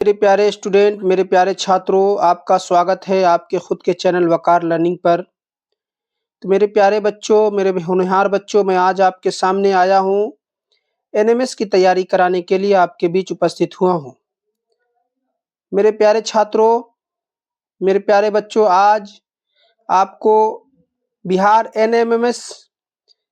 मेरे प्यारे स्टूडेंट, मेरे प्यारे छात्रों, आपका स्वागत है आपके खुद के चैनल वकार लर्निंग पर। तो मेरे प्यारे बच्चों, मेरे होनहार बच्चों, मैं आज आपके सामने आया हूँ। एनएमएस की तैयारी कराने के लिए आपके बीच उपस्थित हुआ हूँ। मेरे प्यारे छात्रों, मेरे प्यारे बच्चों, आज आपको बिहार एनएमएमएस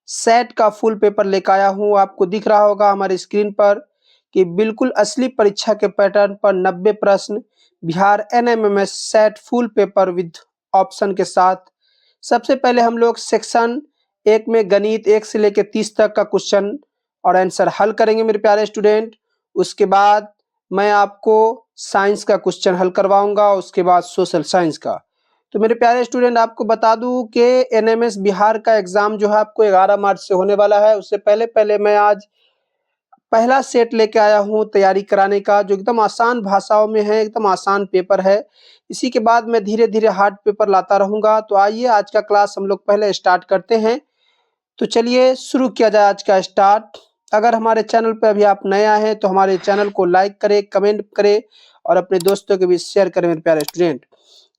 सेट का फुल पेपर लेकर आया हूँ। आपको दिख रहा होगा हमारे स्क्रीन पर कि बिल्कुल असली परीक्षा के पैटर्न पर 90 प्रश्न Bihar NMIMS set full paper with option के साथ। सबसे पहले हम लोग सेक्शन 1 में गणित 1 से लेकर 30 तक का क्वेश्चन और आंसर हल करेंगे मेरे प्यारे स्टूडेंट। उसके बाद मैं आपको साइंस का क्वेश्चन हल करवाऊंगा, उसके बाद सोशल साइंस का। तो मेरे प्यारे स्टूडेंट, आपको बता दूं कि एनएमएस बिहार का एग्जाम जो है आपको 11 मार्च से होने वाला है। उससे पहले मैं आज पहला सेट लेके आया हूं तैयारी कराने का, जो एकदम आसान भाषाओं में है, एकदम आसान पेपर है। इसी के बाद मैं धीरे धीरे हार्ड पेपर लाता रहूंगा। तो आइए आज का क्लास हम लोग पहले स्टार्ट करते हैं। तो चलिए शुरू किया जाए आज का स्टार्ट। अगर हमारे चैनल पर अभी आप नए आए हैं तो हमारे चैनल को लाइक करें, कमेंट करें और अपने दोस्तों के बीच शेयर करें मेरे प्यारे स्टूडेंट।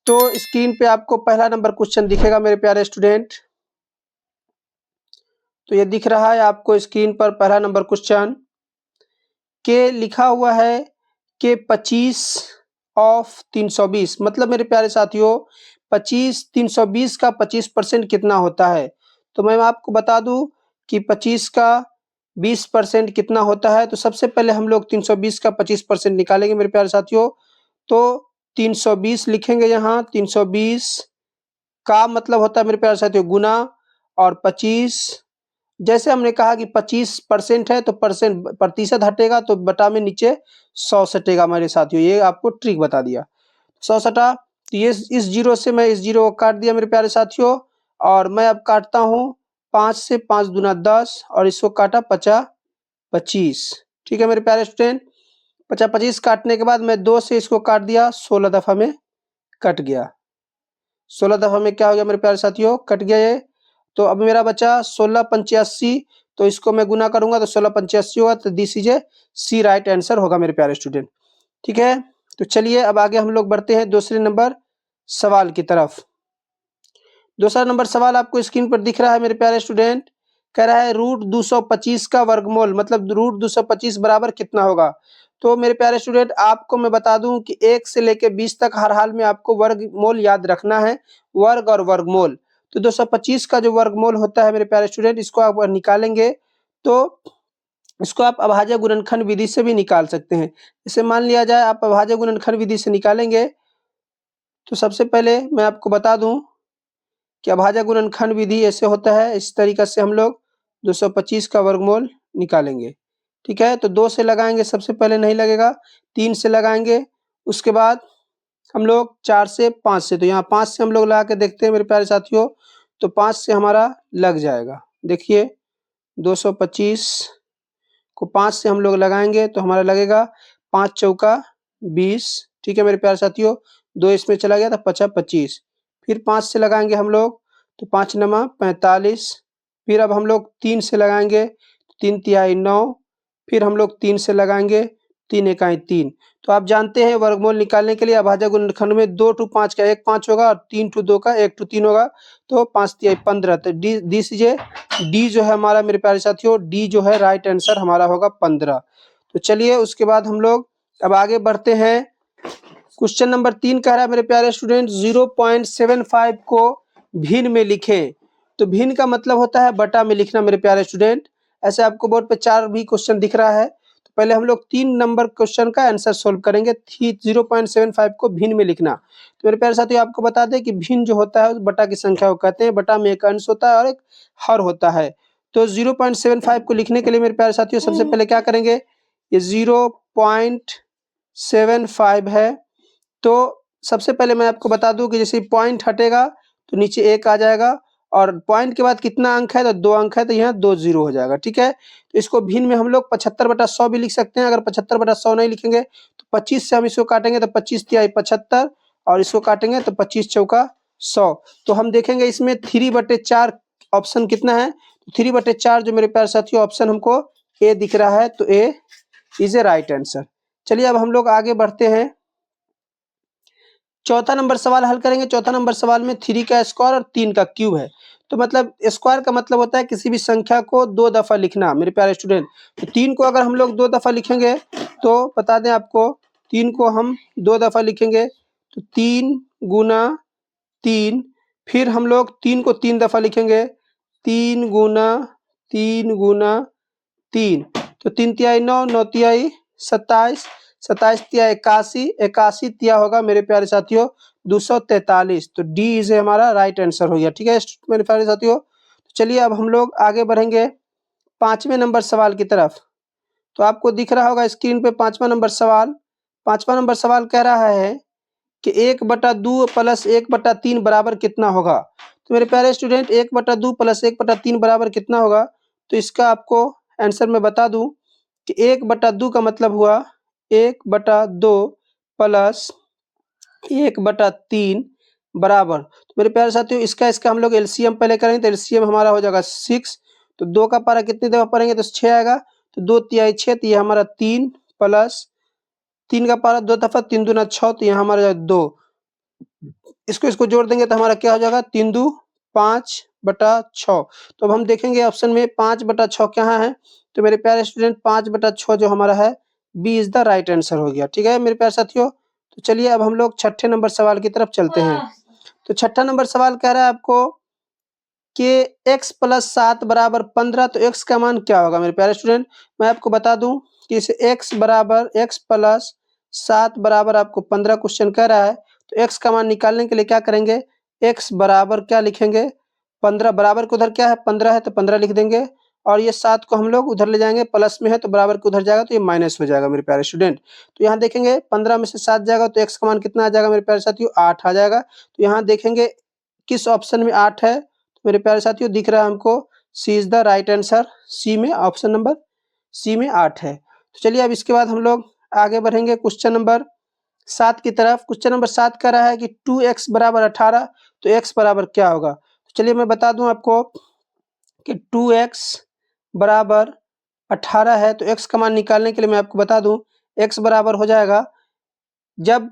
तो स्क्रीन पे आपको पहला नंबर क्वेश्चन दिखेगा मेरे प्यारे स्टूडेंट। तो ये दिख रहा है आपको स्क्रीन पर पहला नंबर क्वेश्चन के लिखा हुआ है कि 25 ऑफ 320, मतलब मेरे प्यारे साथियों 25 320 का 25% कितना होता है। तो मैं आपको बता दूं कि 25 का 20% कितना होता है। तो सबसे पहले हम लोग 320 का 25% निकालेंगे मेरे प्यारे साथियों। तो 320 लिखेंगे यहाँ। 320 का मतलब होता है मेरे प्यारे साथियों गुना, और 25 जैसे हमने कहा कि 25% है तो प्रतिशत हटेगा तो बटा में नीचे 100 सटेगा मेरे साथियों। ये आपको ट्रिक बता दिया। 100 सटा तो ये इस जीरो से मैं इस जीरो को काट दिया मेरे प्यारे साथियों। और मैं अब काटता हूँ 5 से, 5 दूना 10 और इसको काटा 50 25। ठीक है मेरे प्यारे स्टूडेंट, 50 25 काटने के बाद मैं 2 से इसको काट दिया, 16 दफा में कट गया। 16 दफा में क्या हो गया मेरे प्यारे साथियों, कट गया ये। तो अब मेरा बचा 16 85। तो इसको मैं गुना करूंगा तो 16 85 होगा। तो this is a C right answer होगा मेरे प्यारे स्टूडेंट। ठीक है, तो चलिए अब आगे हम लोग बढ़ते हैं दूसरे नंबर सवाल की तरफ। दूसरा नंबर सवाल आपको स्क्रीन पर दिख रहा है मेरे प्यारे स्टूडेंट। कह रहा है रूट 225 का वर्गमूल, मतलब रूट 225 बराबर कितना होगा। तो मेरे प्यारे स्टूडेंट आपको मैं बता दूं कि 1 से लेकर 20 तक हर हाल में आपको वर्गमूल याद रखना है, वर्ग और वर्गमूल। तो 225 का जो वर्गमूल होता है मेरे प्यारे स्टूडेंट, इसको आप निकालेंगे तो इसको आप अभाज्य गुणनखंड विधि से भी निकाल सकते हैं। जैसे मान लिया जाए आप अभाज्य गुणनखंड विधि से निकालेंगे तो सबसे पहले मैं आपको बता दूं कि अभाज्य गुणनखंड विधि ऐसे होता है। इस तरीके से हम लोग 225 का वर्गमूल निकालेंगे। ठीक है, तो 2 से लगाएंगे, सबसे पहले नहीं लगेगा, 3 से लगाएंगे, उसके बाद हम लोग 4 से, 5 से। तो यहाँ 5 से हम लोग लगा के देखते हैं मेरे प्यारे साथियों। तो 5 से हमारा लग जाएगा। देखिए 225 को 5 से हम लोग लगाएंगे तो हमारा लगेगा 5 चौका 20। ठीक है मेरे प्यारे साथियों, 2 इसमें चला गया था 50 25। फिर 5 से लगाएंगे हम लोग तो 5 नमा 45। फिर अब हम लोग 3 से लगाएंगे, 3 तिहाई 9। फिर हम लोग 3 से लगाएंगे, 3 इकाई 3। तो आप जानते हैं वर्गमूल निकालने के लिए अभाज्य गुणनखंड में 2 टू 5 का 1 5 होगा और 3 टू 2 का 1 टू 3 होगा। तो 5 तिहाई 15। तो डी जो है हमारा मेरे प्यारे साथियों, डी जो है राइट आंसर हमारा होगा 15। तो चलिए उसके बाद हम लोग अब आगे बढ़ते हैं। क्वेश्चन नंबर 3 कह रहा है मेरे प्यारे स्टूडेंट 0.75 को भिन्न में लिखें। तो भिन्न का मतलब होता है बटा में लिखना मेरे प्यारे स्टूडेंट। ऐसे आपको बोर्ड पे 4 भी क्वेश्चन दिख रहा है। तो पहले हम लोग 3 नंबर क्वेश्चन का आंसर सोल्व करेंगे। 0.75 को भिन्न में लिखना। तो मेरे प्यारे साथियों आपको बता दें कि भिन्न जो होता है बटा की संख्या को कहते हैं। बटा में एक अंश होता है और एक हर होता है। तो 0.75 को लिखने के लिए मेरे प्यारे साथियों सबसे पहले क्या करेंगे, ये 0.75 है। तो सबसे पहले मैं आपको बता दूं कि जैसे पॉइंट हटेगा तो नीचे 1 आ जाएगा, और पॉइंट के बाद कितना अंक है तो 2 अंक है, तो यहाँ 2 0 हो जाएगा। ठीक है, तो इसको भिन्न में हम लोग 75/100 भी लिख सकते हैं। अगर 75/100 नहीं लिखेंगे तो 25 से हम इसको काटेंगे तो 25 तिहाई 75, और इसको काटेंगे तो 25 चौका 100। तो हम देखेंगे इसमें 3/4 ऑप्शन कितना है। 3/4 जो मेरे प्यारे साथियों ऑप्शन हमको ए दिख रहा है, तो ए इज ए राइट आंसर। चलिए अब हम लोग आगे बढ़ते हैं। चौथा नंबर सवाल हल करेंगे। चौथा नंबर सवाल में 3 का स्क्वायर और 3 का क्यूब है। तो मतलब स्क्वायर का मतलब होता है किसी भी संख्या को 2 दफ़ा लिखना मेरे प्यारे स्टूडेंट। तो 3 को अगर हम लोग 2 दफ़ा लिखेंगे तो बता दें आपको, 3 को हम 2 दफ़ा लिखेंगे तो 3 गुना 3, फिर हम लोग 3 को 3 दफ़ा लिखेंगे, 3 गुना 3 गुना 3, तो 3 तिहाई 9, 9 तिहाई 27, 27 तिया 81, 81 तिया होगा मेरे प्यारे साथियों 243। तो डी इज हमारा राइट आंसर हो गया। ठीक है मेरे प्यारे साथियों, तो चलिए अब हम लोग आगे बढ़ेंगे 5वें नंबर सवाल की तरफ। तो आपको दिख रहा होगा स्क्रीन पे 5वां नंबर सवाल। 5वां नंबर सवाल कह रहा है कि 1/2 प्लस 1/3 बराबर कितना होगा। तो मेरे प्यारे स्टूडेंट 1/2 प्लस 1/3 बराबर कितना होगा, तो इसका आपको आंसर मैं बता दूं कि 1/2 का मतलब हुआ 1/2 प्लस 1/3 बराबर। तो मेरे प्यारे साथियों इसका हम लोग एलसीएम पहले करेंगे, तो एलसीएम हमारा हो जाएगा 6। तो 2 का पारा कितने दफा पढ़ेंगे तो 6 आएगा, तो 2 तिहाई 6, तो ये हमारा 3 प्लस 3 का पारा 2 दफा 3 दूना 6, तो यहाँ हमारा 2। इसको जोड़ देंगे तो हमारा क्या हो जाएगा 3 दू 5/6। तो अब हम देखेंगे ऑप्शन में 5/6 कहाँ है, तो मेरे प्यारे स्टूडेंट 5/6 जो हमारा है B is the right answer हो गया। ठीक है मेरे प्यारे साथियों, तो चलिए अब हम लोग छठे नंबर सवाल की तरफ चलते हैं। तो छठा नंबर सवाल कह रहा है आपको कि x प्लस 7 बराबर 15, तो x का मान क्या होगा मेरे प्यारे स्टूडेंट। मैं आपको बता दूं कि इसे x प्लस 7 बराबर आपको 15 क्वेश्चन कह रहा है। तो x का मान निकालने के लिए क्या करेंगे, x बराबर क्या लिखेंगे 15, बराबर के उधर क्या है 15 है तो 15 लिख देंगे, और ये 7 को हम लोग उधर ले जाएंगे, प्लस में है तो बराबर के उधर जाएगा तो ये माइनस हो जाएगा मेरे प्यारे स्टूडेंट। तो यहाँ देखेंगे 15 में से 7 जाएगा तो x का मान कितना आ जाएगा मेरे प्यारे साथियों 8 आ जाएगा। तो यहाँ देखेंगे किस ऑप्शन में 8 है, तो मेरे प्यारे साथियों दिख रहा है हमको सी इज द राइट आंसर, सी में ऑप्शन नंबर सी में 8 है। तो चलिए अब इसके बाद हम लोग आगे बढ़ेंगे क्वेश्चन नंबर 7 की तरफ। क्वेश्चन नंबर 7 कह रहा है कि 2x बराबर 18, तो x बराबर क्या होगा। तो चलिए मैं बता दूं आपको कि 2x बराबर 18 है, तो x का मान निकालने के लिए मैं आपको बता दूं x बराबर हो जाएगा, जब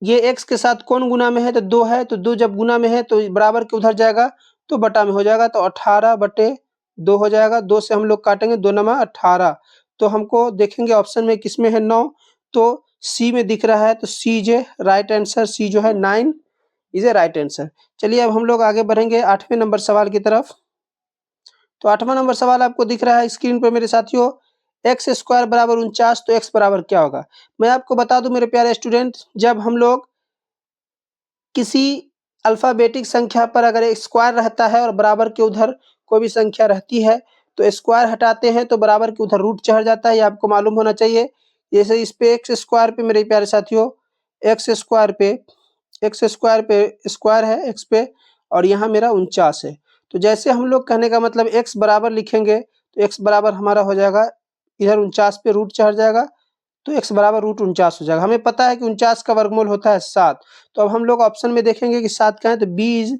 ये x के साथ कौन गुना में है तो 2 है, तो 2 जब गुना में है तो बराबर के उधर जाएगा तो बटा में हो जाएगा, तो 18/2 हो जाएगा। 2 से हम लोग काटेंगे 2 नमा 18, तो हमको देखेंगे ऑप्शन में किसमें है 9, तो सी में दिख रहा है, तो सी जे राइट आंसर, सी जो है 9 इज ए राइट आंसर। चलिए अब हम लोग आगे बढ़ेंगे 8वें नंबर सवाल की तरफ। तो 8वां नंबर सवाल आपको दिख रहा है स्क्रीन पर मेरे साथियों, एक्स स्क्वायर बराबर 49, तो एक्स बराबर क्या होगा। मैं आपको बता दूं मेरे प्यारे स्टूडेंट, जब हम लोग किसी अल्फाबेटिक संख्या पर अगर एक स्क्वायर रहता है और बराबर के उधर कोई भी संख्या रहती है तो स्क्वायर हटाते हैं तो बराबर के उधर रूट चढ़ जाता है, ये आपको मालूम होना चाहिए। जैसे इस पे एक्स स्क्वायर पे मेरे प्यारे साथियों एक्स स्क्वायर पे स्क्वायर है एक्स पे, और यहाँ मेरा 49 है। तो जैसे हम लोग कहने का मतलब एक्स बराबर लिखेंगे तो एक्स बराबर हमारा हो जाएगा इधर 49 पे रूट चढ़ जाएगा, तो x बराबर रूट 49 हो जाएगा। हमें पता है कि 49 का वर्गमूल होता है 7। तो अब हम लोग ऑप्शन में देखेंगे कि 7 का है, तो बी इज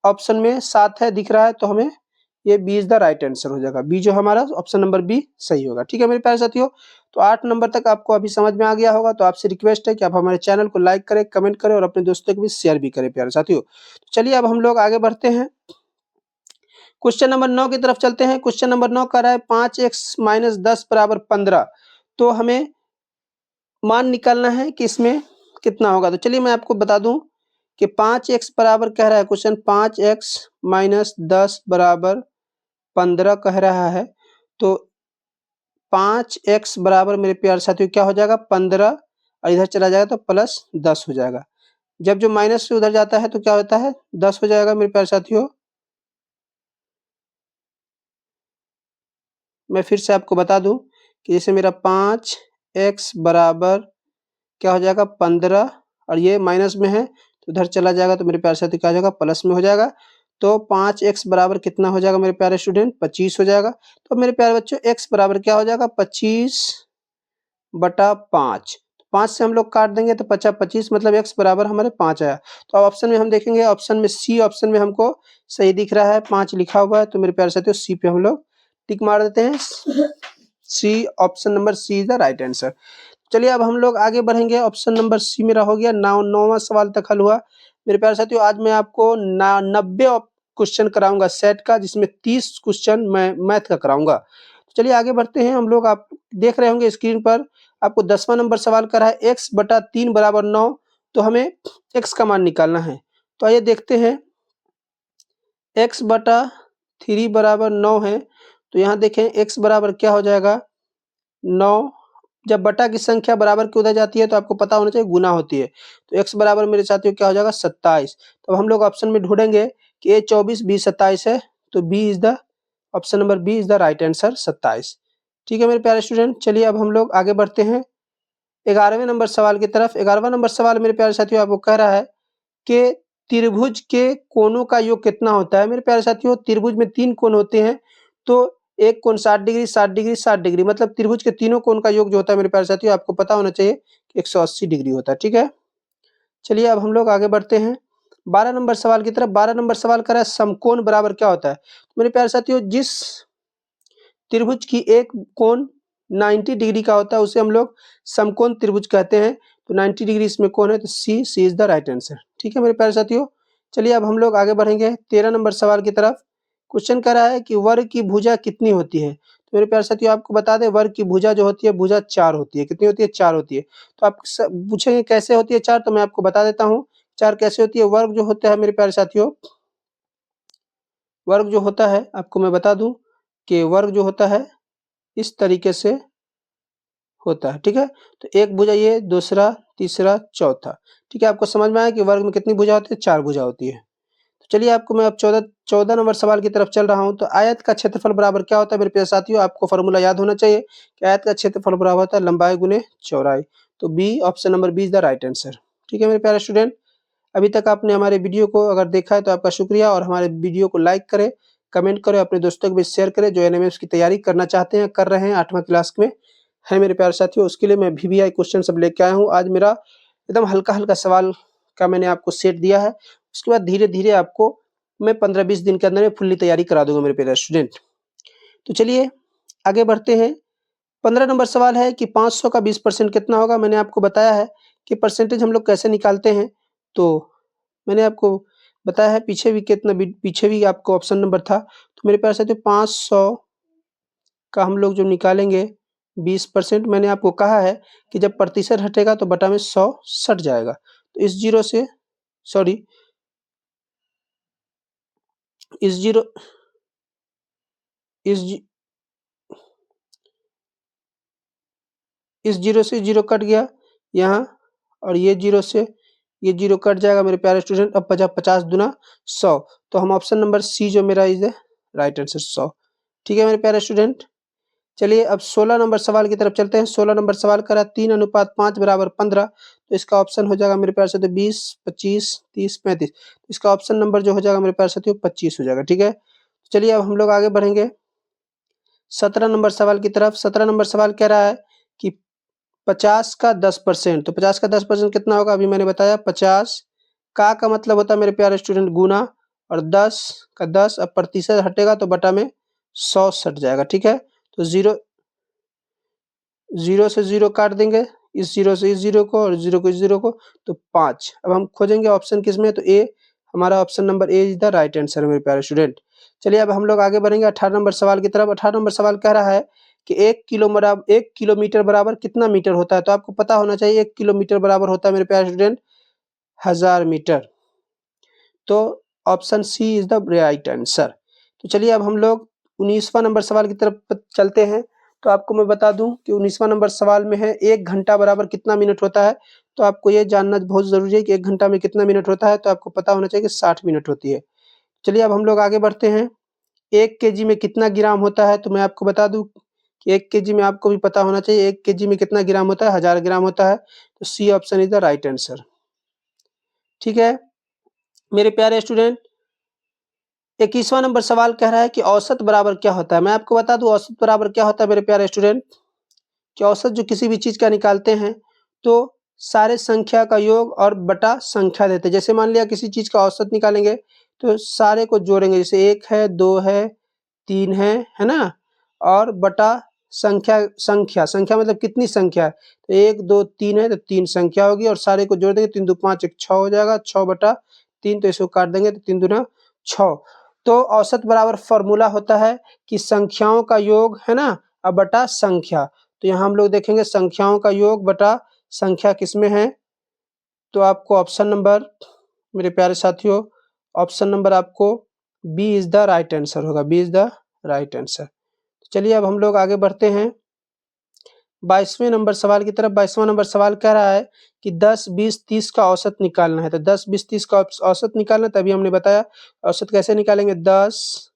ऑप्शन में 7 है दिख रहा है, तो हमें ये B is the right answer हो जाएगा। बी जो हमारा ऑप्शन नंबर बी सही होगा। ठीक है मेरे प्यारे साथियों, तो 8 नंबर तक आपको अभी समझ में आ गया होगा। तो आपसे रिक्वेस्ट है कि आप हमारे चैनल को लाइक करें, कमेंट करें और अपने दोस्तों को भी शेयर भी करें प्यारे साथियों। तो चलिए अब हम लोग आगे बढ़ते हैं, क्वेश्चन नंबर 9 की तरफ चलते हैं। क्वेश्चन नंबर 9 कह रहा है 5x - 10 बराबर 15, तो हमें मान निकालना है कि इसमें कितना होगा। तो चलिए मैं आपको बता दूं कि 5x बराबर कह रहा है क्वेश्चन 5x - 10 बराबर 15 कह रहा है, तो 5x बराबर मेरे प्यारे साथियों क्या हो जाएगा 15, और इधर चला जाएगा तो प्लस 10 हो जाएगा। जब जो माइनस से उधर जाता है तो क्या होता है 10 हो जाएगा मेरे प्यारे साथियों। मैं फिर से आपको बता दूं कि जैसे मेरा 5x बराबर क्या हो जाएगा 15, और ये माइनस में है तो उधर चला जाएगा तो मेरे प्यारे साथी क्या हो जाएगा प्लस में हो जाएगा। तो 5x बराबर कितना हो जाएगा मेरे प्यारे स्टूडेंट 25 हो जाएगा। तो मेरे प्यारे बच्चों x बराबर क्या हो जाएगा 25/5, 5 से हम लोग काट देंगे तो 25 मतलब x बराबर हमारे 5 आया। तो अब ऑप्शन में हम देखेंगे, ऑप्शन में सी ऑप्शन में हमको सही दिख रहा है 5 लिखा हुआ है, तो मेरे प्यारे साथियों सी पे हम लोग टिक मार देते हैं। C, option number C is the right answer. चलिए अब हम लोग आगे बढ़ेंगे। ऑप्शन नंबर सी मेरा हो गया। 9वां सवाल तक हल हुआ। मेरे प्यारे साथियों, आज मैं आपको 90 क्वेश्चन कराऊंगा सेट का, जिसमें 30 क्वेश्चन मैं मैथ का कराऊंगा। चलिए आगे बढ़ते हैं हम लोग। आप देख रहे होंगे स्क्रीन पर, आपको 10वां नंबर सवाल कर रहा है x बटा 3 बराबर 9, तो हमें x का मान निकालना है। तो आइए देखते हैं। x बटा 3 बराबर 9 है, तो यहाँ देखें x बराबर क्या हो जाएगा 9। जब बटा की संख्या बराबर की उधर जाती है तो आपको पता होना चाहिए गुना होती है। तो x बराबर मेरे साथियों क्या हो जाएगा 27। तो अब हम लोग ऑप्शन में ढूंढेंगे कि a 24 b 27 है, तो B is the option number B is the right answer 27। ठीक है मेरे प्यारे स्टूडेंट, चलिए अब हम लोग आगे बढ़ते हैं 11वें नंबर सवाल की तरफ। 11वां नंबर सवाल मेरे प्यारे साथियों आपको कह रहा है कि त्रिभुज के कोणों का योग कितना होता है। मेरे प्यारे साथियों, त्रिभुज में 3 कोण होते हैं, तो एक कोण 60 डिग्री, 60 डिग्री, 60 डिग्री, मतलब त्रिभुज के तीनों कोण का योग जो होता है मेरे प्यारे साथियों आपको पता होना चाहिए कि 180 डिग्री होता है। ठीक है, चलिए अब हम लोग आगे बढ़ते हैं 12 नंबर सवाल की तरफ। 12 नंबर सवाल कर रहा है समकोण बराबर क्या होता है। मेरे प्यारे साथियों, जिस त्रिभुज की एक कोण 90 डिग्री का होता है उसे हम लोग समकोण त्रिभुज कहते हैं। तो 90 डिग्री इसमें कोण है, तो सी इज द राइट आंसर। ठीक है मेरे प्यारे साथियों, चलिए अब हम लोग आगे बढ़ेंगे 13 नंबर सवाल की तरफ। क्वेश्चन कह रहा है कि वर्ग की भुजा कितनी होती है। तो मेरे प्यारे साथियों आपको बता दें, वर्ग की भुजा जो होती है, भुजा 4 होती है। कितनी होती है? 4 होती है। तो आप पूछेंगे कैसे होती है 4, तो मैं आपको बता देता हूँ 4 कैसे होती है। वर्ग जो होता है मेरे प्यारे साथियों, वर्ग जो होता है आपको मैं बता दूं कि वर्ग जो होता है इस तरीके से होता है। ठीक है, तो एक भुजा ये, दूसरा, तीसरा, चौथा। ठीक है, आपको समझ में आया कि वर्ग में कितनी भुजा होती है? 4 भुजा होती है। तो चलिए आपको मैं अब 14 नंबर सवाल की तरफ चल रहा हूं। तो आयत का क्षेत्रफल बराबर क्या होता है मेरे प्यारे साथियों? आपको फॉर्मूला याद होना चाहिए कि आयत का क्षेत्रफल बराबर होता है लंबाई गुने चौड़ाई। तो B, option number B is the right answer. ठीक है मेरे प्यारे स्टूडेंट, अभी तक आपने हमारे वीडियो को अगर देखा है तो आपका शुक्रिया, और हमारे वीडियो को लाइक करें, कमेंट करें, अपने दोस्तों के बीच शेयर करें जो एनएमएमएस की तैयारी करना चाहते हैं, कर रहे हैं 8वां क्लास में है मेरे प्यारे साथियों। उसके लिए मैं वीवीआई क्वेश्चन सब लेके आया हूँ। आज मेरा एकदम हल्का हल्का सवाल का मैंने आपको सेट दिया है। उसके बाद धीरे धीरे आपको मैं 15-20 दिन के अंदर में फुल्ली तैयारी करा दूंगा मेरे प्यारे स्टूडेंट। तो चलिए आगे बढ़ते हैं। 15 नंबर सवाल है कि 500 का 20% कितना होगा। मैंने आपको बताया है कि परसेंटेज हम लोग कैसे निकालते हैं। तो मैंने आपको बताया है, पीछे भी आपको ऑप्शन नंबर था। तो मेरे प्यारे साथियों 500 का हम लोग जो निकालेंगे 20%, मैंने आपको कहा है कि जब प्रतिशत हटेगा तो बटा में 100 सट जाएगा। तो इस जीरो से, सॉरी, इस जीरो इस जी, इस जीरो से जीरो कट गया यहाँ, और ये जीरो से ये जीरो कट जाएगा मेरे प्यारे स्टूडेंट। अब 50 दूना 100, तो हम ऑप्शन नंबर सी जो मेरा इज राइट आंसर 100। ठीक है मेरे प्यारे स्टूडेंट, चलिए अब 16 नंबर सवाल की तरफ चलते हैं। 16 नंबर सवाल करा 3:5 बराबर 15, तो इसका ऑप्शन हो जाएगा मेरे प्यारे साथियों 20, 25, 30, 35। इसका ऑप्शन नंबर जो हो जाएगा मेरे प्यारे साथियों 25 हो जाएगा। ठीक है, चलिए अब हम लोग आगे बढ़ेंगे 17 नंबर सवाल की तरफ। 17 नंबर सवाल कह रहा है कि 50 का 10%, तो 50 का 10% कितना होगा? अभी मैंने बताया 50 का मतलब होता है मेरे प्यारे स्टूडेंट गुना, और 10 का 10, अब प्रतिशत हटेगा तो बटा में 100 सट जाएगा। ठीक है, तो जीरो से जीरो काट देंगे, इस जीरो से इस जीरो को, और जीरो को इस जीरो को, तो 5। अब हम खोजेंगे ऑप्शन किस में, तो ए, हमारा option number A is the right answer मेरे प्यारे स्टूडेंट। चलिए अब हम लोग आगे बढ़ेंगे 18 नंबर सवाल की तरफ। 18 नंबर सवाल कह रहा है कि 1 किलोमीटर बराबर कितना मीटर होता है। तो आपको पता होना चाहिए 1 किलोमीटर बराबर होता है मेरे प्यारे स्टूडेंट 1000 मीटर। तो option C is the right answer. तो चलिए अब हम लोग 19वां नंबर सवाल की तरफ चलते हैं। तो आपको मैं बता दूं कि 19वां नंबर सवाल में है 1 घंटा बराबर कितना मिनट होता है। तो आपको ये जानना बहुत जरूरी है कि 1 घंटा में कितना मिनट होता है। तो आपको पता होना चाहिए कि 60 मिनट होती है। चलिए अब हम लोग आगे बढ़ते हैं। 1 केजी में कितना ग्राम होता है। तो मैं आपको बता दूं कि 1 केजी में आपको भी पता होना चाहिए 1 केजी में कितना ग्राम होता है, 1000 ग्राम होता है। तो C option is the right answer. ठीक है मेरे प्यारे स्टूडेंट, 21वां नंबर सवाल कह रहा है कि औसत बराबर क्या होता है। मैं आपको बता दूं औसत बराबर क्या होता है मेरे प्यारे स्टूडेंट, कि औसत जो किसी भी चीज का निकालते हैं तो सारे संख्या का योग और बटा संख्या देते हैं। जैसे मान लिया किसी चीज का औसत निकालेंगे तो सारे को जोड़ेंगे, जैसे 1 है, 2 है, 3 है ना, और बटा संख्या मतलब कितनी संख्या है, तो 1 2 3 है तो 3 संख्या होगी और सारे को जोड़ देंगे 3 2 5 1 6 हो जाएगा, 6/3 तो इसको काट देंगे तो 3 दूना 6। तो औसत बराबर फॉर्मूला होता है कि संख्याओं का योग है ना अब बटा संख्या। तो यहाँ हम लोग देखेंगे संख्याओं का योग बटा संख्या किसमें है, तो आपको ऑप्शन नंबर मेरे प्यारे साथियों, ऑप्शन नंबर आपको B is the right answer होगा, B is the right answer. चलिए अब हम लोग आगे बढ़ते हैं 22वें नंबर सवाल की तरफ। 22वां नंबर सवाल कह रहा है कि 10, 20, 30 का औसत निकालना है। तो 10, 20, 30 का औसत निकालना, तभी हमने बताया औसत कैसे निकालेंगे, 10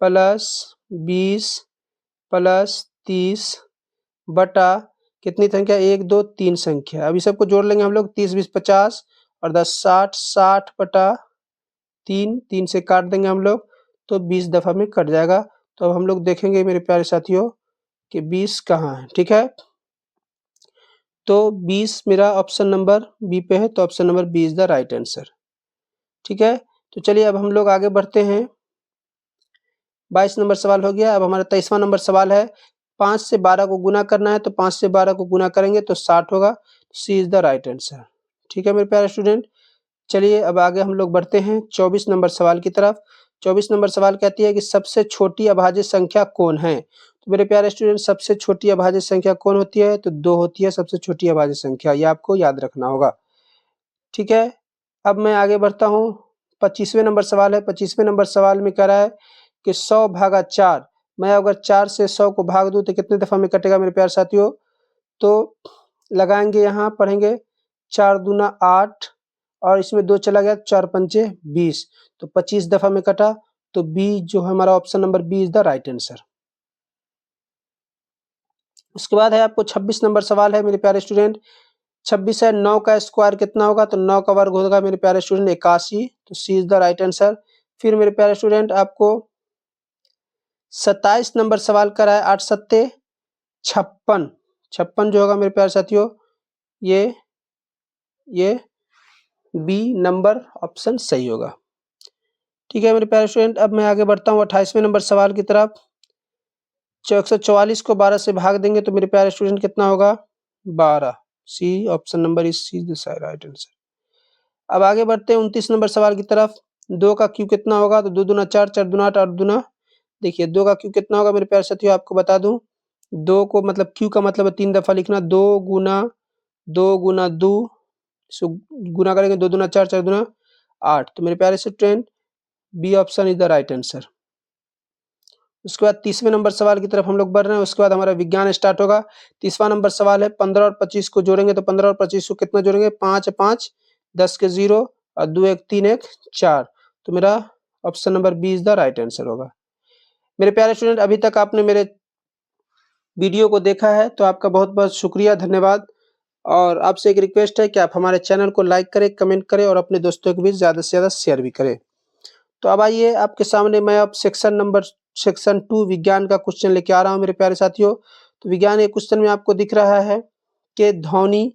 प्लस 20 प्लस 30 बटा कितनी संख्या, 1 2 3 संख्या। अभी सबको जोड़ लेंगे हम लोग, 30 20 50 और 10 60, 60 बटा 3, 3 से काट देंगे हम लोग तो 20 दफा में कट जाएगा। तो अब हम लोग देखेंगे मेरे प्यारे साथियों कि 20 कहाँ है, ठीक है। तो 20 मेरा ऑप्शन नंबर बी पे है, तो option number B is the right answer, ठीक है। तो चलिए अब हम लोग आगे बढ़ते हैं, 22 नंबर सवाल हो गया। अब हमारा 23वां नंबर सवाल है, 5 से 12 को गुना करना है। तो 5 से 12 को गुना करेंगे तो 60 होगा, सी इज द राइट आंसर, ठीक है मेरे प्यारे स्टूडेंट। चलिए अब आगे हम लोग बढ़ते हैं 24 नंबर सवाल की तरफ। 24 नंबर सवाल कहती है कि सबसे छोटी अभाज्य संख्या कौन है। तो मेरे प्यारे स्टूडेंट सबसे छोटी अभाज्य संख्या कौन होती है, तो 2 होती है सबसे छोटी अभाज्य संख्या, ये आपको याद रखना होगा, ठीक है। अब मैं आगे बढ़ता हूँ, 25वें नंबर सवाल है। 25वें नंबर सवाल में कह रहा है कि 100 भागा 4, मैं अगर 4 से 100 को भाग दूं तो कितने दफा में कटेगा मेरे प्यारे साथियों, तो लगाएंगे यहाँ पढ़ेंगे 4 दूना 8 और इसमें 2 चला गया, 4 पंचे 20, तो 25 दफा में कटा। तो बी जो है हमारा option number B is the right answer. उसके बाद है आपको 26 नंबर सवाल है मेरे प्यारे स्टूडेंट। 26 है, 9 का स्क्वायर कितना होगा, तो 9 का वर्ग होगा मेरे प्यारे स्टूडेंट 81, तो सी इज द राइट आंसर। फिर मेरे प्यारे स्टूडेंट आपको 27 नंबर सवाल करा है, 8 सत्ते 56, 56 जो होगा मेरे प्यारे साथियों ये बी नंबर ऑप्शन सही होगा, ठीक है मेरे प्यारे स्टूडेंट। अब मैं आगे बढ़ता हूँ 28वें नंबर सवाल की तरफ। 144 को 12 से भाग देंगे तो मेरे प्यारे स्टूडेंट कितना होगा, 12, C option number is C the right answer. अब आगे बढ़ते हैं 29 नंबर सवाल की तरफ। 2 का क्यू कितना होगा, तो 2 दूना 4, 4 दूना 8, 8 दूना, देखिए 2 का क्यू कितना होगा मेरे प्यारे साथियों, आपको बता दूं 2 को मतलब क्यू का मतलब है 3 दफा लिखना, 2 गुना 2 सो गुना करेंगे 2 दूना 4, 4 दूना 8, तो मेरे प्यारे student B option is the right answer. उसके बाद 30वें नंबर सवाल की तरफ हम लोग बढ़ रहे हैं। उसके बाद हमारा विज्ञान स्टार्ट होगा। 30वां नंबर सवाल है, 15 और 25 को जोड़ेंगे तो 15 और 25 को कितना जोड़ेंगे, 5 5 10 के 0 और 2 1 3 1 4, तो मेरा option number B is the right answer होगा। मेरे प्यारे स्टूडेंट अभी तक आपने मेरे वीडियो को देखा है तो आपका बहुत बहुत शुक्रिया, धन्यवाद। और आपसे एक रिक्वेस्ट है कि आप हमारे चैनल को लाइक करें, कमेंट करें और अपने दोस्तों के बीच ज़्यादा से ज़्यादा शेयर भी करें। तो अब आइए आपके सामने मैं अब सेक्शन 2 विज्ञान का क्वेश्चन लेके आ रहा हूँ मेरे प्यारे साथियों। तो विज्ञान के क्वेश्चन में आपको दिख रहा है कि ध्वनि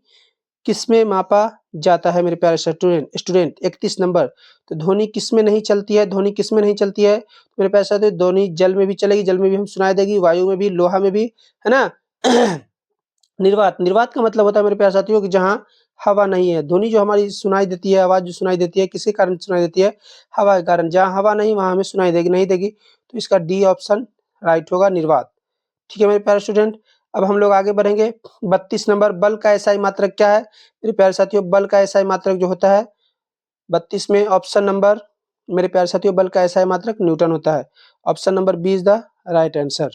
किसमें मापा जाता है मेरे प्यारे स्टूडेंट 31 नंबर। तो ध्वनि किसमें नहीं चलती है, ध्वनि किसमें नहीं चलती है मेरे प्यारे साथियों, ध्वनि जल में भी चलेगी, जल में भी हम सुनाई देगी, वायु में भी, लोहा में भी, है ना। निर्वात का मतलब होता है मेरे प्यारे साथियों कि जहाँ हवा नहीं है। ध्वनि जो हमारी सुनाई देती है, आवाज जो सुनाई देती है, किसके कारण सुनाई देती है, हवा के कारण। जहाँ हवा नहीं वहां हमें सुनाई देगी नहीं देगी, तो इसका डी ऑप्शन राइट होगा, निर्वात, ठीक है मेरे प्यारे स्टूडेंट। अब हम लोग आगे बढ़ेंगे 32 नंबर, बल का एसआई मात्रक क्या है मेरे प्यारे साथियों, बल का एसआई मात्रक जो होता है 32 में ऑप्शन नंबर मेरे प्यारे साथियों, बल का एसआई मात्रक न्यूटन होता है, option number B is the right answer,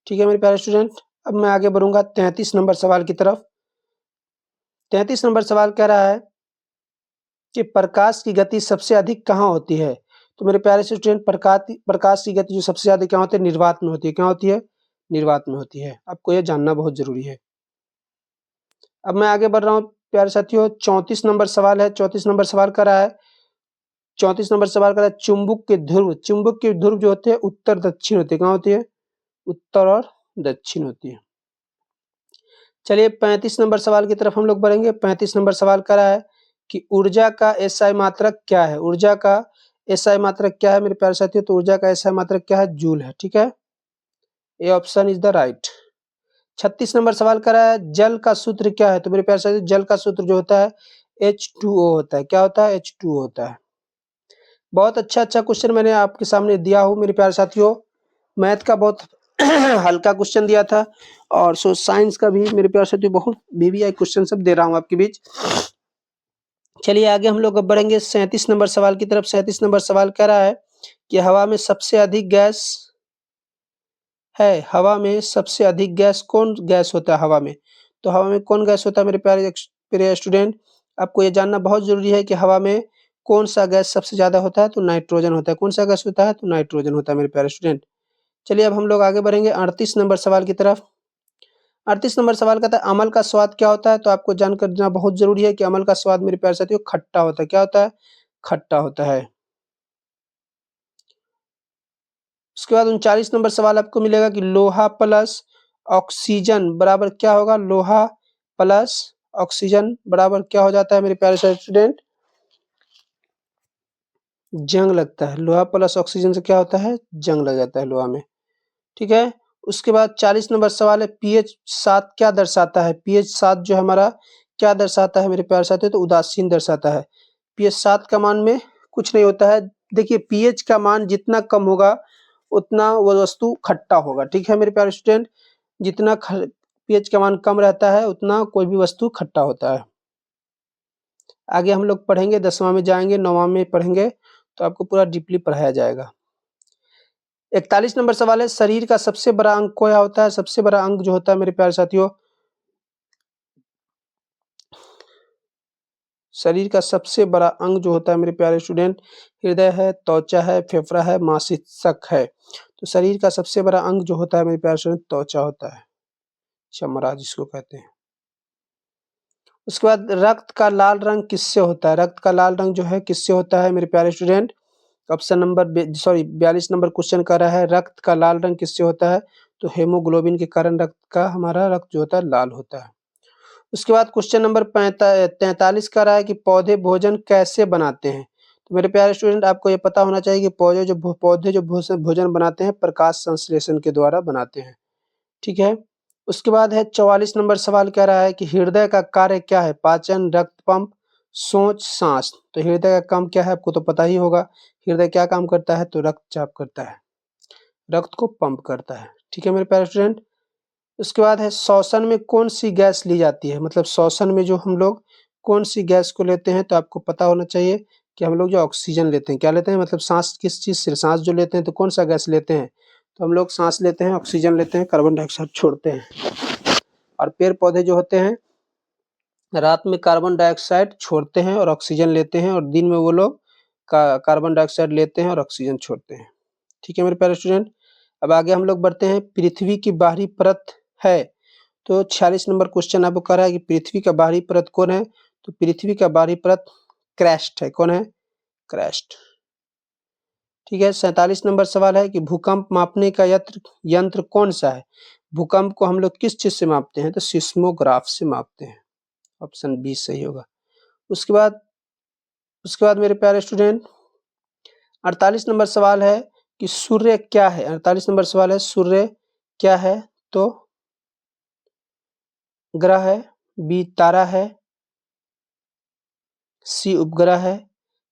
ठीक है मेरे प्यारे स्टूडेंट। अब मैं आगे बढ़ूंगा 33 नंबर सवाल की तरफ। 33 नंबर सवाल कह रहा है कि प्रकाश की गति सबसे अधिक कहाँ होती है। तो मेरे प्यारे स्टूडेंट प्रकाश की गति जो सबसे ज्यादा क्या होती है, निर्वात में होती है। क्या होती है, निर्वात में होती है। आपको यह जानना बहुत जरूरी है। अब मैं आगे बढ़ रहा हूँ प्यारे साथियों, 34 नंबर सवाल है। 34 नंबर सवाल कर रहा है 34 नंबर सवाल कर रहा है चुंबक के ध्रुव जो होते हैं उत्तर दक्षिण होते हैं। कहाँ होती है, उत्तर और दक्षिण होती है। चलिए 35 नंबर सवाल की तरफ हम लोग बढ़ेंगे। 35 नंबर सवाल कर रहा है कि ऊर्जा का एसआई मात्रक क्या है। ऊर्जा का एसआई मात्रक क्या है मेरे प्यारे साथियों, तो ऊर्जा का एसआई मात्रक क्या है, जूल है, ठीक है। A option is the right. 36 number सवाल कर रहा है जल का सूत्र क्या है? तो मेरे प्यारे साथियों जल का सूत्र जो होता है H2O होता है। क्या होता है? H2O होता है। बहुत अच्छा क्वेश्चन मैंने आपके सामने दिया हूँ मेरे प्यारे साथियों। मैथ का बहुत हल्का क्वेश्चन दिया था और साइंस का भी मेरे प्यारे साथियों बहुत VVI क्वेश्चन सब दे रहा हूँ आपके बीच। चलिए आगे हम लोग अब बढ़ेंगे 37 नंबर सवाल की तरफ। 37 नंबर सवाल कह रहा है कि हवा में सबसे अधिक गैस है, हवा में सबसे अधिक गैस कौन गैस होता है हवा में? तो हवा में कौन गैस होता है मेरे प्यारे स्टूडेंट? आपको ये जानना बहुत ज़रूरी है कि हवा में कौन-सा गैस सबसे ज़्यादा होता है? तो नाइट्रोजन होता है। कौन-सा गैस होता है? तो नाइट्रोजन होता है मेरे प्यारे स्टूडेंट। चलिए अब हम लोग आगे बढ़ेंगे 38 नंबर सवाल की तरफ। 38 नंबर सवाल कहता है अमल का स्वाद क्या होता है? तो आपको जानकर देना बहुत ज़रूरी है कि अमल का स्वाद मेरे प्यारे साथियों खट्टा होता है। क्या होता है? खट्टा होता है। उसके बाद 39 नंबर सवाल आपको मिलेगा कि लोहा प्लस ऑक्सीजन बराबर क्या होगा? लोहा प्लस ऑक्सीजन बराबर क्या हो जाता है मेरे प्यारे स्टूडेंट? जंग लगता है। लोहा प्लस ऑक्सीजन से क्या होता है? जंग लग जाता है लोहा में। ठीक है? उसके बाद 40 नंबर सवाल है pH 7 क्या दर्शाता है? pH 7 जो हमारा क्या दर्शाता है मेरे प्यारे साथियों? तो उदासीन दर्शाता है। pH 7 का मान में कुछ नहीं होता है। देखिए pH का मान जितना कम होगा उतना वो वस्तु खट्टा होगा। ठीक है मेरे प्यारे स्टूडेंट? जितना pH का मान कम रहता है उतना कोई भी वस्तु खट्टा होता है। आगे हम लोग पढ़ेंगे 10वां में जाएँगे, 9वां में पढ़ेंगे तो आपको पूरा डीपली पढ़ाया जाएगा। 41 नंबर सवाल है शरीर का सबसे बड़ा अंग क्या होता है? सबसे बड़ा अंग जो होता है मेरे प्यारे साथियों, शरीर का सबसे बड़ा अंग जो होता है मेरे प्यारे स्टूडेंट हृदय है, त्वचा है, फेफड़ा है, मस्तिष्क है। तो शरीर का सबसे बड़ा अंग जो होता है मेरे प्यारे स्टूडेंट त्वचा होता है, चमड़ा जिसको कहते हैं। उसके बाद रक्त का लाल रंग किससे होता है? रक्त का लाल रंग जो है किससे होता है मेरे प्यारे student? Option number 42 number question कर रहा है रक्त का लाल रंग किससे होता है? तो हेमोग्लोबिन के कारण रक्त का हमारा रक्त जो होता है लाल होता है। उसके बाद क्वेश्चन नंबर 43 का रहा है कि पौधे भोजन कैसे बनाते हैं? तो मेरे प्यारे स्टूडेंट आपको ये पता होना चाहिए कि पौधे जो भोजन बनाते हैं प्रकाश संश्लेषण के द्वारा बनाते हैं। ठीक है? उसके बाद है 44 नंबर सवाल कह रहा है कि हृदय का कार्य क्या है? पाचन, रक्त पंप, सोच, साँस। तो हृदय का काम क्या है आपको तो पता ही होगा। हृदय क्या काम करता है? तो रक्तचाप करता है, रक्त को पंप करता है। ठीक है मेरे प्यारे स्टूडेंट? उसके बाद है श्वसन में कौन-सी गैस ली जाती है? मतलब श्वसन में जो हम लोग कौन-सी गैस को लेते हैं? तो आपको पता होना चाहिए कि हम लोग जो ऑक्सीजन लेते हैं। क्या लेते हैं? मतलब साँस किस चीज़ से साँस जो लेते हैं तो कौन-सा गैस लेते हैं? तो हम लोग साँस लेते हैं, ऑक्सीजन लेते हैं, कार्बन डाइऑक्साइड छोड़ते हैं। और पेड़-पौधे जो होते हैं रात में कार्बन डाइऑक्साइड छोड़ते हैं और ऑक्सीजन लेते हैं और दिन में वो लोग का कार्बन डाइऑक्साइड लेते हैं और ऑक्सीजन छोड़ते हैं। ठीक है मेरे प्यारे स्टूडेंट? अब आगे हम लोग बढ़ते हैं पृथ्वी की बाहरी परत है। तो 46 नंबर क्वेश्चन आपको कह रहा है कि पृथ्वी का बाहरी परत कौन है? तो पृथ्वी का बाहरी परत क्रस्ट है। कौन है? क्रस्ट। ठीक है 47 नंबर सवाल है कि भूकंप मापने का यंत्र कौन-सा है? भूकंप को हम लोग किस चीज़ से मापते हैं? तो सिस्मोग्राफ से मापते हैं। ऑप्शन बी सही होगा। उसके बाद मेरे प्यारे स्टूडेंट 48 नंबर सवाल है कि सूर्य क्या है? 48 नंबर सवाल है सूर्य क्या है? तो ग्रह है, बी तारा है, सी उपग्रह है,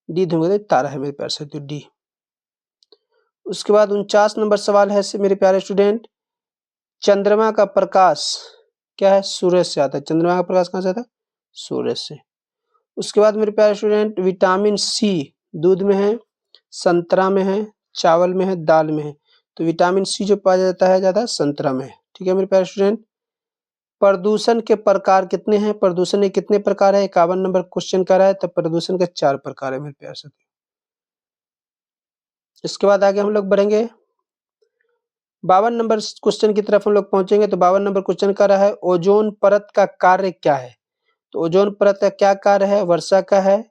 डी धूमकेतु तारा है मेरे प्यारे साथियों डी। उसके बाद 49 नंबर सवाल है मेरे प्यारे स्टूडेंट चंद्रमा का प्रकाश क्या है? सूर्य से आता है। चंद्रमा का प्रकाश कहाँ से आता है? सूर्य से। उसके बाद मेरे प्यारे स्टूडेंट विटामिन सी दूध में है, संतरा में है, चावल में है, दाल में है। तो विटामिन सी जो पाया जाता है ज़्यादा संतरा में है। ठीक है मेरे प्यारे स्टूडेंट? प्रदूषण के प्रकार कितने हैं? प्रदूषण के कितने प्रकार है? 51 नंबर क्वेश्चन कर रहा है तो प्रदूषण के 4 प्रकार है मेरे प्यारे साथियों। इसके बाद आगे हम लोग बढ़ेंगे 52 नंबर क्वेश्चन की तरफ हम लोग पहुंचेंगे तो 52 नंबर क्वेश्चन कर रहा है ओजोन परत का कार्य क्या है? तो ओजोन परत का क्या कार्य है? वर्षा का है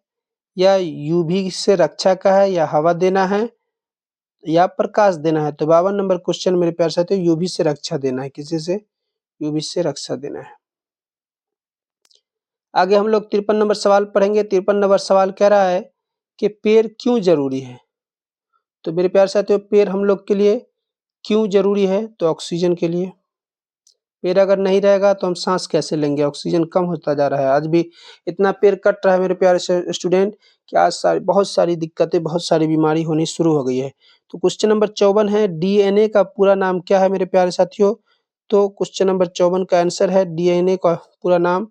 या यूवी से रक्षा का है या हवा देना है या प्रकाश देना है? तो 52 नंबर क्वेश्चन मेरे प्यारे साथियों यूवी से रक्षा देना है। किसी से? यूवी से रक्षा देना है। आगे हम लोग 53 नंबर सवाल पढ़ेंगे। 53 नंबर सवाल कह रहा है कि पेड़ क्यों जरूरी है? तो मेरे प्यारे साथियों पेड़ हम लोग के लिए क्यों जरूरी है? तो ऑक्सीजन के लिए। पेड़ अगर नहीं रहेगा तो हम सांस कैसे लेंगे? ऑक्सीजन कम होता जा रहा है। आज भी इतना पेड़ कट रहा है मेरे प्यारे से स्टूडेंट कि आज बहुत सारी दिक्कतें, बहुत सारी बीमारी होनी शुरू हो गई है। तो क्वेश्चन नंबर 54 है, डीएनए का पूरा नाम क्या है मेरे प्यारे साथियों? तो क्वेश्चन नंबर 54 का आंसर है डीएनए का पूरा नाम,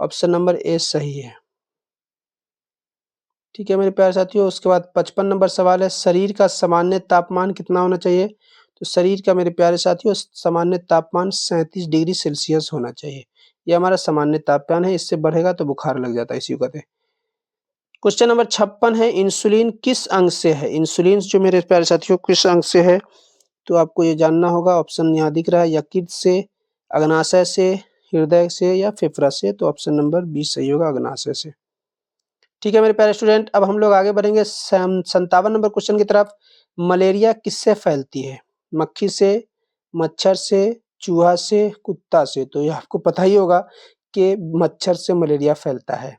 ऑप्शन नंबर ए सही है। ठीक है मेरे प्यारे साथियों, उसके बाद 55 नंबर सवाल है, शरीर का सामान्य तापमान कितना होना चाहिए? तो शरीर का मेरे प्यारे साथियों सामान्य तापमान 37 डिग्री सेल्सियस होना चाहिए। यह हमारा सामान्य तापमान है, इससे बढ़ेगा तो बुखार लग जाता है, इसी को कहते हैं। क्वेश्चन नंबर 56 है, इंसुलिन किस अंग से है? इंसुलिन जो मेरे प्यारे साथियों किस अंग से है? तो आपको ये जानना होगा। ऑप्शन यहाँ दिख रहा है, यकृत से, अग्नाशय से, हृदय से या फेफड़ा से। तो ऑप्शन नंबर बी सही होगा, अग्नाशय से। ठीक है मेरे प्यारे स्टूडेंट, अब हम लोग आगे बढ़ेंगे 57 नंबर क्वेश्चन की तरफ। मलेरिया किससे फैलती है? मक्खी से, मच्छर से, चूहा से, कुत्ता से। तो ये आपको पता ही होगा कि मच्छर से मलेरिया फैलता है।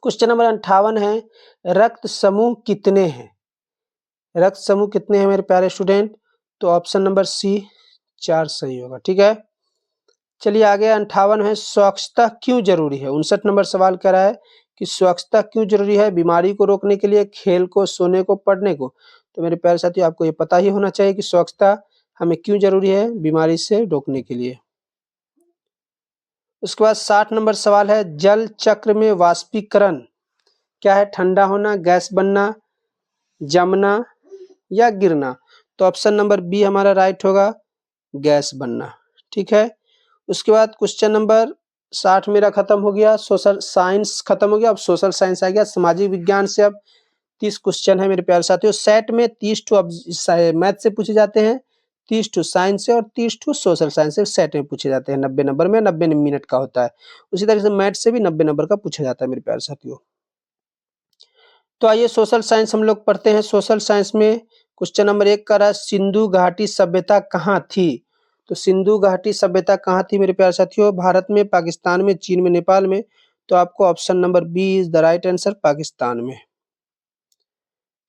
क्वेश्चन नंबर 58 है, रक्त समूह कितने हैं? रक्त समूह कितने हैं मेरे प्यारे स्टूडेंट? तो ऑप्शन नंबर सी 4 सही होगा। ठीक है, चलिए आगे 58 है, स्वच्छता क्यों जरूरी है? 59 नंबर सवाल कह रहा है कि स्वच्छता क्यों जरूरी है? बीमारी को रोकने के लिए, खेल को, सोने को, पढ़ने को। तो मेरे प्यारे साथियों आपको ये पता ही होना चाहिए कि स्वच्छता हमें क्यों जरूरी है? बीमारी से रोकने के लिए। उसके बाद 60 नंबर सवाल है, जल चक्र में वाष्पीकरण क्या है? ठंडा होना, गैस बनना, जमना या गिरना। तो ऑप्शन नंबर बी हमारा राइट होगा, गैस बनना। ठीक है, उसके बाद क्वेश्चन नंबर 60 मेरा खत्म हो गया, सोशल साइंस खत्म हो गया, अब सोशल साइंस आ गया। सामाजिक विज्ञान से अब 30 क्वेश्चन है मेरे प्यारे साथियों। सेट में 30 टू मैथ से पूछे जाते हैं, 30 टू साइंस से और 30 टू सोशल साइंस से सेट में पूछे जाते हैं। 90 नंबर में, 90 मिनट का होता है। उसी तरह से मैथ से भी 90 नंबर का पूछा जाता है मेरे प्यारे साथियों। तो आइए सोशल साइंस हम लोग पढ़ते हैं। सोशल साइंस में क्वेश्चन नंबर 1 का रहा है, सिंधु घाटी सभ्यता कहाँ थी? तो सिंधु घाटी सभ्यता कहाँ थी मेरे प्यारे साथियों? भारत में, पाकिस्तान में, चीन में, नेपाल में। तो आपको option number B is the right answer, Pakistan में।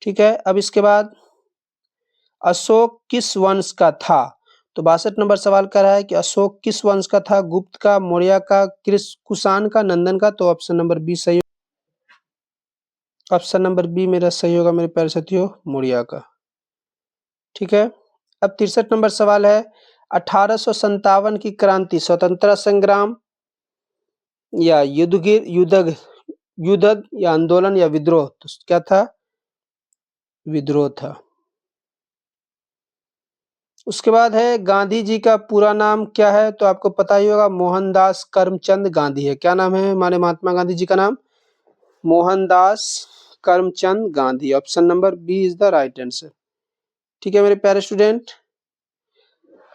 ठीक है, अब इसके बाद अशोक किस वंश का था? तो 62 नंबर सवाल कर रहा है कि अशोक किस वंश का था? गुप्त का, मौर्य का, कुषाण का, नंदन का। तो ऑप्शन नंबर बी सही, ऑप्शन नंबर बी मेरा सही होगा मेरे प्यारे साथियों, मौर्य का। ठीक है, अब 63 नंबर सवाल है, 1857 की क्रांति स्वतंत्रता संग्राम या युद्ध या आंदोलन या विद्रोह? तो क्या था? विद्रोह था। उसके बाद है, गांधी जी का पूरा नाम क्या है? तो आपको पता ही होगा, मोहनदास करमचंद गांधी है। क्या नाम है हमारे महात्मा गांधी जी का नाम? Mohandas Karamchand Gandhi. Option number B is the right answer. ठीक है मेरे प्यारे स्टूडेंट,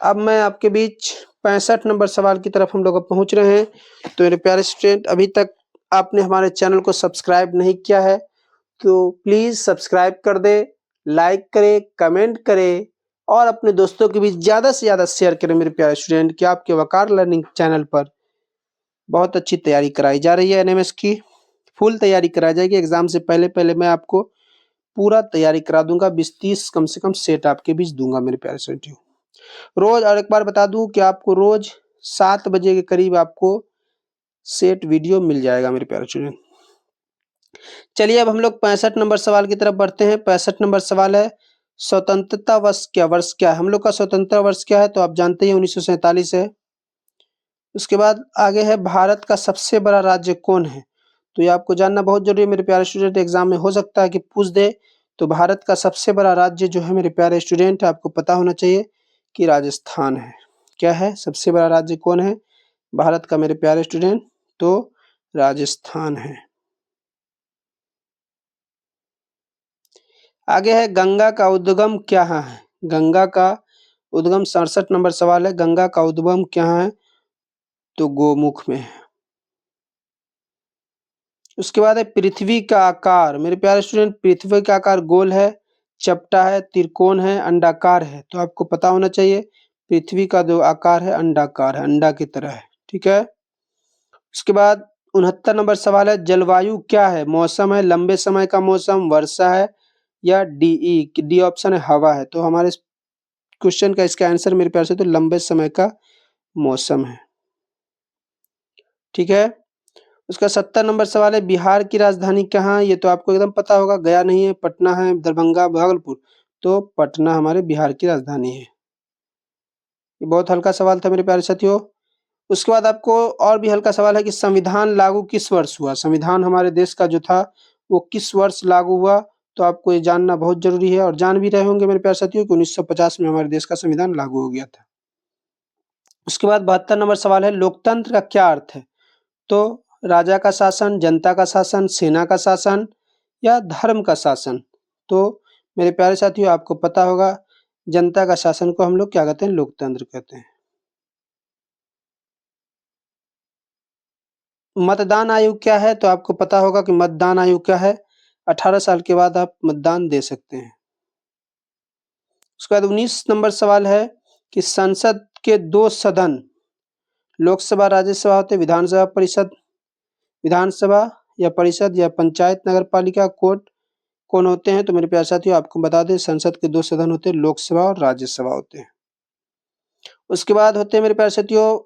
अब मैं आपके बीच 65 नंबर सवाल की तरफ हम लोग पहुंच रहे हैं। तो मेरे प्यारे स्टूडेंट, अभी तक आपने हमारे चैनल को सब्सक्राइब नहीं किया है तो प्लीज सब्सक्राइब कर दे, लाइक करे, कमेंट करे और अपने दोस्तों के बीच ज्यादा से ज्यादा शेयर करें मेरे प्यारे स्टूडेंट कि आपके वकार लर्निंग चैनल पर बहुत अच्छी तैयारी कराई जा रही है। एनएमएस की फुल तैयारी कराई जाएगी। एग्जाम से पहले पहले मैं आपको पूरा तैयारी करा दूंगा, 20-30 कम से कम सेट आपके बीच दूंगा मेरे प्यारे स्टूडेंट रोज। और एक बार बता दूं कि आपको रोज 7 बजे के करीब आपको सेट वीडियो मिल जाएगा मेरे प्यारे स्टूडेंट। चलिए अब हम लोग 65 नंबर सवाल की तरफ बढ़ते हैं। 65 नंबर सवाल है, स्वतंत्रता वर्ष क्या है? हम लोग का स्वतंत्रता वर्ष क्या है? तो आप जानते ही 1947 है। उसके बाद आगे है, भारत का सबसे बड़ा राज्य कौन है? तो ये आपको जानना बहुत जरूरी है मेरे प्यारे स्टूडेंट, एग्जाम में हो सकता है कि पूछ दे। तो भारत का सबसे बड़ा राज्य जो है मेरे प्यारे स्टूडेंट, आपको पता होना चाहिए कि राजस्थान है। क्या है सबसे बड़ा राज्य कौन है भारत का मेरे प्यारे स्टूडेंट? तो राजस्थान है। आगे है, गंगा का उद्गम क्या है? गंगा का उद्गम 67 नंबर सवाल है, गंगा का उद्गम क्या है? तो गोमुख में है। उसके बाद है, पृथ्वी का आकार मेरे प्यारे स्टूडेंट, पृथ्वी का आकार गोल है, चपटा है, त्रिकोण है, अंडाकार है? तो आपको पता होना चाहिए पृथ्वी का जो आकार है अंडाकार है, अंडा की तरह है। ठीक है, उसके बाद 69 नंबर सवाल है, जलवायु क्या है? मौसम है, लंबे समय का मौसम, वर्षा है या डी ऑप्शन है हवा है? तो हमारे क्वेश्चन का इसका आंसर मेरे प्यार से तो लंबे समय का मौसम है। ठीक है। उसका 70 नंबर सवाल है, बिहार की राजधानी कहाँ है? ये तो आपको एकदम पता होगा, गया नहीं है, पटना है, दरभंगा, भागलपुर। तो पटना हमारे बिहार की राजधानी है। ये बहुत हल्का सवाल था मेरे प्यारे साथियों। उसके बाद आपको और भी हल्का सवाल है कि संविधान लागू किस वर्ष हुआ? संविधान हमारे देश का जो था वो किस वर्ष लागू हुआ? तो आपको ये जानना बहुत जरूरी है और जान भी रहे होंगे मेरे प्यारे साथियों कि 1950 में हमारे देश का संविधान लागू हो गया था। उसके बाद 72 नंबर सवाल है, लोकतंत्र का क्या अर्थ है? तो राजा का शासन, जनता का शासन, सेना का शासन या धर्म का शासन? तो मेरे प्यारे साथियों आपको पता होगा, जनता का शासन को हम लोग क्या कहते हैं? लोकतंत्र कहते हैं। मतदान आयु क्या है? तो आपको पता होगा कि मतदान आयु क्या है? 18 साल के बाद आप मतदान दे सकते हैं। उसके बाद 19 नंबर सवाल है कि संसद के 2 सदन, लोकसभा, राज्यसभा होते हैं, विधानसभा परिषद, विधानसभा या परिषद या पंचायत, नगर पालिका, कोर्ट कौन होते हैं? तो मेरे प्यारे साथियों आपको बता दें, संसद के 2 सदन होते हैं, लोकसभा और राज्यसभा होते हैं। उसके बाद होते हैं मेरे प्यारे साथियों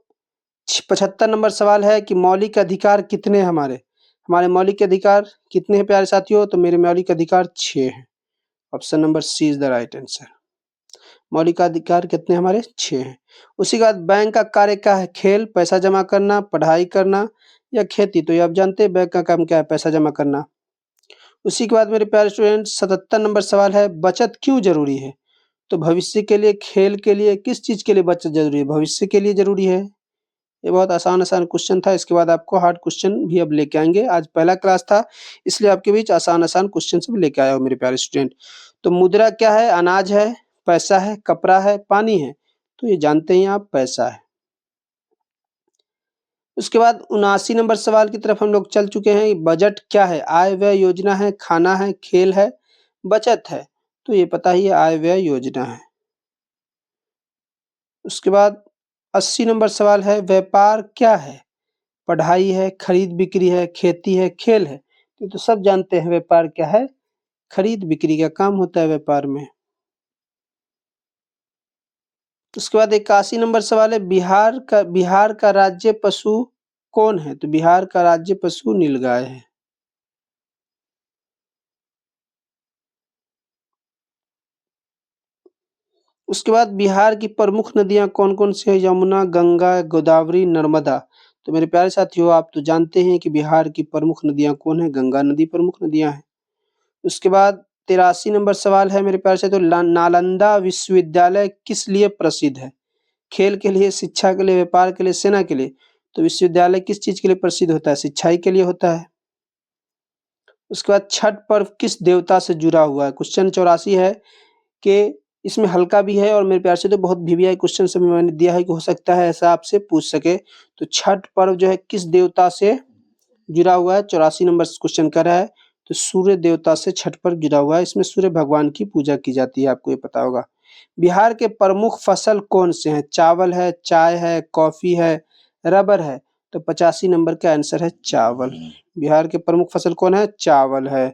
75 नंबर सवाल है कि मौलिक अधिकार कितने हैं हमारे? हमारे मौलिक अधिकार कितने हैं प्यारे साथियों? तो मेरे मौलिक अधिकार 6 हैं। Option number C is the right answer. मौलिक अधिकार कितने हमारे? 6 हैं। उसी के बाद बैंक का कार्य क्या है? खेल, पैसा जमा करना, पढ़ाई करना या खेती? तो ये आप जानते हैं बैंक का काम क्या है? पैसा जमा करना। उसी के बाद मेरे प्यारे स्टूडेंट 77 नंबर सवाल है, बचत क्यों जरूरी है? तो भविष्य के लिए, खेल के लिए, किस चीज के लिए बचत जरूरी है? भविष्य के लिए जरूरी है। ये बहुत आसान क्वेश्चन था। इसके बाद आपको हार्ड क्वेश्चन भी अब लेके आएंगे। आज पहला क्लास था इसलिए आपके बीच आसान क्वेश्चन सब लेके आया हूँ मेरे प्यारे स्टूडेंट। तो मुद्रा क्या है? अनाज है, पैसा है, कपड़ा है, पानी है? तो ये जानते हैं आप, पैसा है। उसके बाद 79 नंबर सवाल की तरफ हम लोग चल चुके हैं। बजट क्या है? आय व्यय योजना है, खाना है, खेल है, बचत है? तो ये पता ही है, आय व्यय योजना है। उसके बाद 80 नंबर सवाल है, व्यापार क्या है? पढ़ाई है, खरीद बिक्री है, खेती है, खेल है? तो सब जानते हैं व्यापार क्या है? खरीद बिक्री का काम होता है व्यापार में। उसके बाद 81 नंबर सवाल है, बिहार का राज्य पशु कौन है? तो बिहार का राज्य पशु नीलगाय है। उसके बाद बिहार की प्रमुख नदियां कौन कौन सी है? यमुना, गंगा, गोदावरी, नर्मदा? तो मेरे प्यारे साथियों आप तो जानते हैं कि बिहार की प्रमुख नदियां कौन है? गंगा नदी प्रमुख नदियां हैं। उसके बाद 83 नंबर सवाल है मेरे प्यारे साथियों, नालंदा विश्वविद्यालय किस लिए प्रसिद्ध है? खेल के लिए, शिक्षा के लिए, व्यापार के लिए, सेना के लिए? तो विश्वविद्यालय किस चीज के लिए प्रसिद्ध होता है? शिक्षा के लिए होता है। उसके बाद छठ पर्व किस देवता से जुड़ा हुआ है? क्वेश्चन 84 है कि इसमें हल्का भी है और मेरे प्यार से तो बहुत वीवीआई क्वेश्चन से मैंने दिया है कि हो सकता है ऐसा आपसे पूछ सके। तो छठ पर्व जो है किस देवता से जुड़ा हुआ है? 84 नंबर क्वेश्चन कर रहा है। तो सूर्य देवता से छठ पर्व जुड़ा हुआ है। इसमें सूर्य भगवान की पूजा की जाती है, आपको ये पता होगा। बिहार के प्रमुख फसल कौन से हैं? चावल है, चाय है, कॉफी है, रबर है? तो 85 नंबर का आंसर है चावल। बिहार के प्रमुख फसल कौन है? चावल है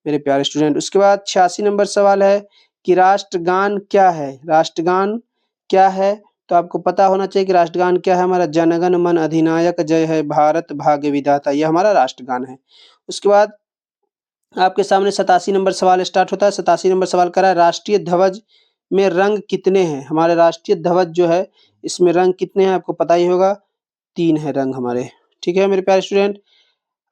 मेरे प्यारे स्टूडेंट। उसके बाद 86 नंबर सवाल है कि राष्ट्रगान क्या है? राष्ट्रगान क्या है? तो आपको पता होना चाहिए कि राष्ट्रगान क्या है। हमारा जनगण मन अधिनायक जय है भारत भाग्य विधाता, यह हमारा राष्ट्रगान है। उसके बाद आपके सामने 87 नंबर सवाल स्टार्ट होता है। 87 नंबर सवाल कर रहा है, राष्ट्रीय ध्वज में रंग कितने हैं? हमारे राष्ट्रीय ध्वज जो है इसमें रंग कितने हैं? आपको पता ही होगा, 3 है रंग हमारे। ठीक है मेरे प्यारे स्टूडेंट।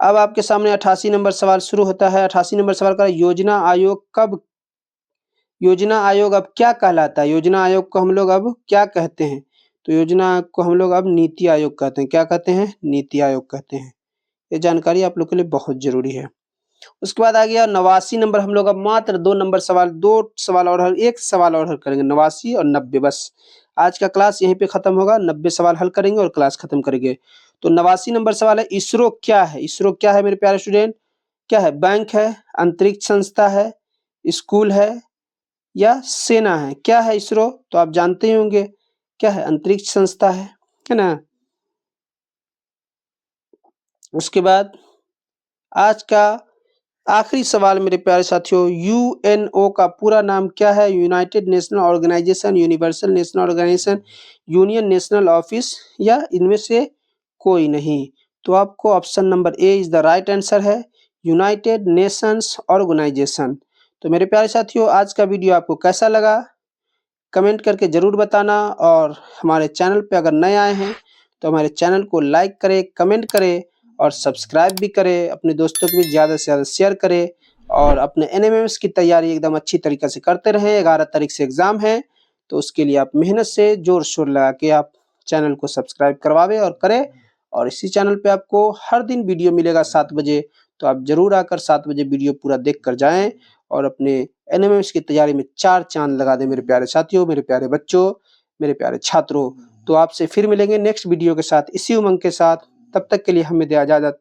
अब आपके सामने 88 नंबर सवाल शुरू होता है। 88 नंबर सवाल का, योजना आयोग अब क्या कहलाता है? योजना आयोग को हम लोग अब क्या कहते हैं? तो योजना आयोग को हम लोग अब नीति आयोग कहते हैं। क्या कहते हैं? नीति आयोग कहते हैं। ये जानकारी आप लोग के लिए बहुत जरूरी है। उसके बाद आ गया 89 नंबर। हम लोग अब मात्र 2 सवाल और हल, एक सवाल और हल करेंगे। 89 और 90 बस। आज का क्लास यहीं पे खत्म होगा। 90 सवाल हल करेंगे और क्लास खत्म करेंगे। तो 89 नंबर सवाल है, इसरो क्या है? इसरो क्या है मेरे प्यारे स्टूडेंट? क्या है? बैंक है, अंतरिक्ष संस्था है, स्कूल है या सेना है? क्या है इसरो? तो आप जानते ही होंगे क्या है? अंतरिक्ष संस्था है ना। उसके बाद आज का आखिरी सवाल मेरे प्यारे साथियों, यूएनओ का पूरा नाम क्या है? United National Organisation, Universal National Organisation, Union National Office या इनमें से कोई नहीं। तो आपको option number A is the right answer है, यूनाइटेड नेशंस ऑर्गेनाइजेशन। तो मेरे प्यारे साथियों, आज का वीडियो आपको कैसा लगा? कमेंट करके ज़रूर बताना और हमारे चैनल पे अगर नए आए हैं तो हमारे चैनल को लाइक करें, कमेंट करें और सब्सक्राइब भी करें। अपने दोस्तों को भी ज़्यादा से ज़्यादा शेयर करें और अपने एनएमएमएस की तैयारी एकदम अच्छी तरीके से करते रहें। 11 तारीख से एग्ज़ाम है, तो उसके लिए आप मेहनत से ज़ोर-शोर लगा के आप चैनल को सब्सक्राइब करवावें और करें। और इसी चैनल पे आपको हर दिन वीडियो मिलेगा 7 बजे, तो आप ज़रूर आकर 7 बजे वीडियो पूरा देख कर जाएँ और अपने एनएमएमएस की तैयारी में 4 चाँद लगा दें मेरे प्यारे साथियों, मेरे प्यारे बच्चों, मेरे प्यारे छात्रों। तो आपसे फिर मिलेंगे नेक्स्ट वीडियो के साथ, इसी उमंग के साथ। तब तक के लिए हमें दें इजाज़त।